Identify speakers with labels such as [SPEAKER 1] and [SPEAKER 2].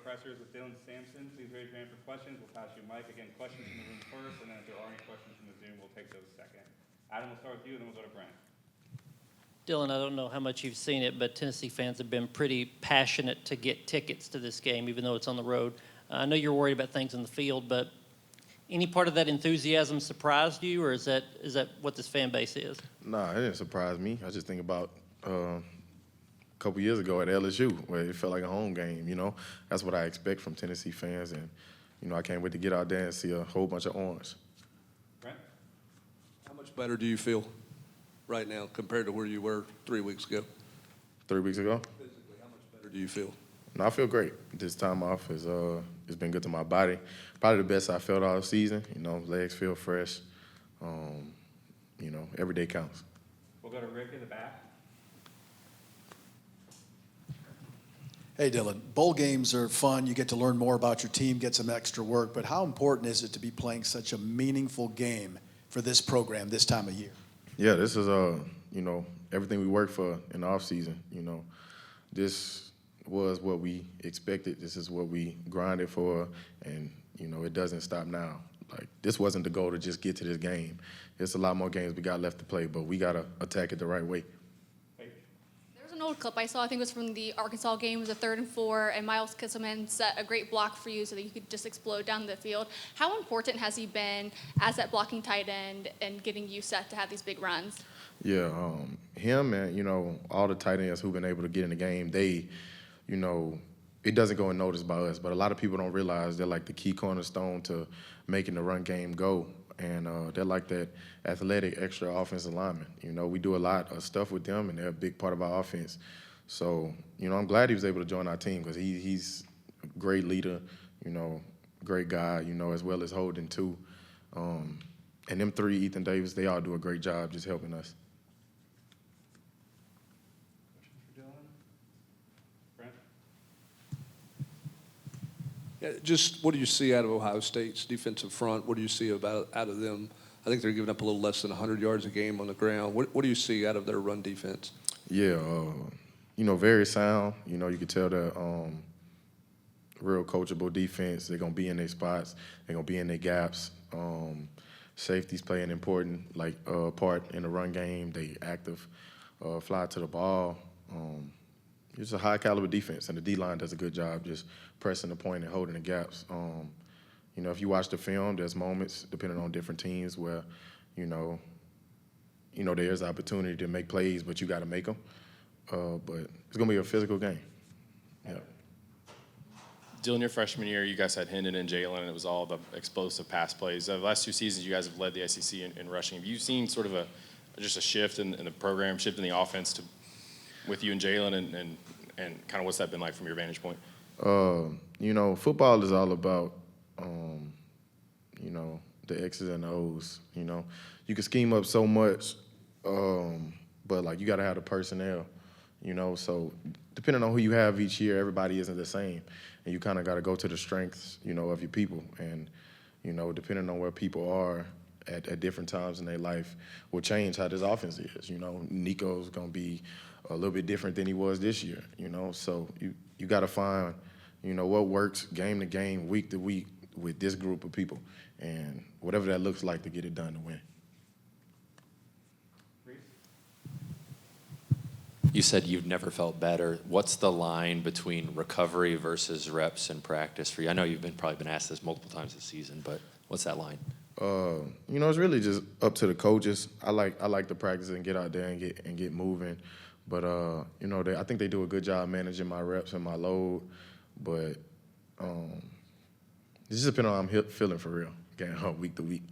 [SPEAKER 1] pressures with Dylan Sampson. Please raise your hand for questions. We'll pass you a mic. Again, questions from the room first, and then if there are any questions from the Zoom, we'll take those second. Adam, we'll start with you, and then we'll go to Brent.
[SPEAKER 2] Dylan, I don't know how much you've seen it, but Tennessee fans have been pretty passionate to get tickets to this game, even though it's on the road. I know you're worried about things in the field, but any part of that enthusiasm surprised you, or is that what this fan base is?
[SPEAKER 3] Nah, it didn't surprise me. I just think about a couple years ago at LSU, where it felt like a home game, you know. That's what I expect from Tennessee fans, and, you know, I can't wait to get out there and see a whole bunch of orange.
[SPEAKER 1] Brent?
[SPEAKER 4] How much better do you feel right now compared to where you were 3 weeks ago?
[SPEAKER 3] 3 weeks ago?
[SPEAKER 4] Physically, how much better do you feel?
[SPEAKER 3] No, I feel great. This time off is it's been good to my body. Probably the best I felt all season. You know, legs feel fresh. You know, every day counts.
[SPEAKER 1] We'll go to Rick in the back.
[SPEAKER 5] Hey, Dylan, bowl games are fun. You get to learn more about your team, get some extra work, but how important is it to be playing such a meaningful game for this program this time of year?
[SPEAKER 3] Yeah, this is, you know, everything we work for in the offseason. You know, this was what we expected. This is what we grinded for, and, you know, it doesn't stop now. Like, this wasn't the goal to just get to this game. There's a lot more games we got left to play, but we got to attack it the right way.
[SPEAKER 6] An old clip I saw, I think it was from the Arkansas game, it was a 3rd and 4, and Miles Kisselman set a great block for you so that you could just explode down the field. How important has he been as that blocking tight end and getting you set to have these big runs?
[SPEAKER 3] Yeah, him and, you know, all the tight ends who've been able to get in the game, they, you know, it doesn't go unnoticed by us, but a lot of people don't realize they're like the key cornerstone to making the run game go. And they're like that athletic extra offensive lineman. You know, we do a lot of stuff with them, and they're a big part of our offense. So, you know, I'm glad he was able to join our team because he's a great leader, you know, great guy, you know, as well as Holden, too. And them three, Ethan Davis, they all do a great job just helping us.
[SPEAKER 1] Question for Dylan? Brent?
[SPEAKER 4] Yeah, just what do you see out of Ohio State's defensive front? What do you see out of them? I think they're giving up a little less than 100 yards a game on the ground. What do you see out of their run defense?
[SPEAKER 3] Yeah, you know, very sound. You know, you can tell they're real coachable defense. They're going to be in their spots. They're going to be in their gaps. Safeties play an important part in the run game. They active, fly to the ball. It's a high-caliber defense, and the D-line does a good job just pressing the point and holding the gaps. You know, if you watch the film, there's moments, depending on different teams, where, you know, there's opportunity to make plays, but you got to make them. But it's going to be a physical game. Yeah.
[SPEAKER 7] Dylan, your freshman year, you guys had Hendon and Jalen, and it was all the explosive pass plays. The last 2 seasons, you guys have led the SEC in rushing. Have you seen sort of just a shift in the program, shift in the offense with you and Jalen, and kind of what's that been like from your vantage point?
[SPEAKER 3] You know, football is all about, you know, the X's and the O's. You know, you can scheme up so much, but, like, you got to have the personnel, you know. So depending on who you have each year, everybody isn't the same. And you kind of got to go to the strengths, you know, of your people. And, you know, depending on where people are at different times in their life will change how this offense is. You know, Nico's going to be a little bit different than he was this year, you know. So you got to find, you know, what works game to game, week to week with this group of people, and whatever that looks like to get it done to win.
[SPEAKER 8] You said you've never felt better. What's the line between recovery versus reps and practice for you? I know you've probably been asked this multiple times this season, but what's that line?
[SPEAKER 3] You know, it's really just up to the coaches. I like to practice and get out there and get moving. But, you know, I think they do a good job managing my reps and my load. But it just depends on how I'm feeling for real, week to week.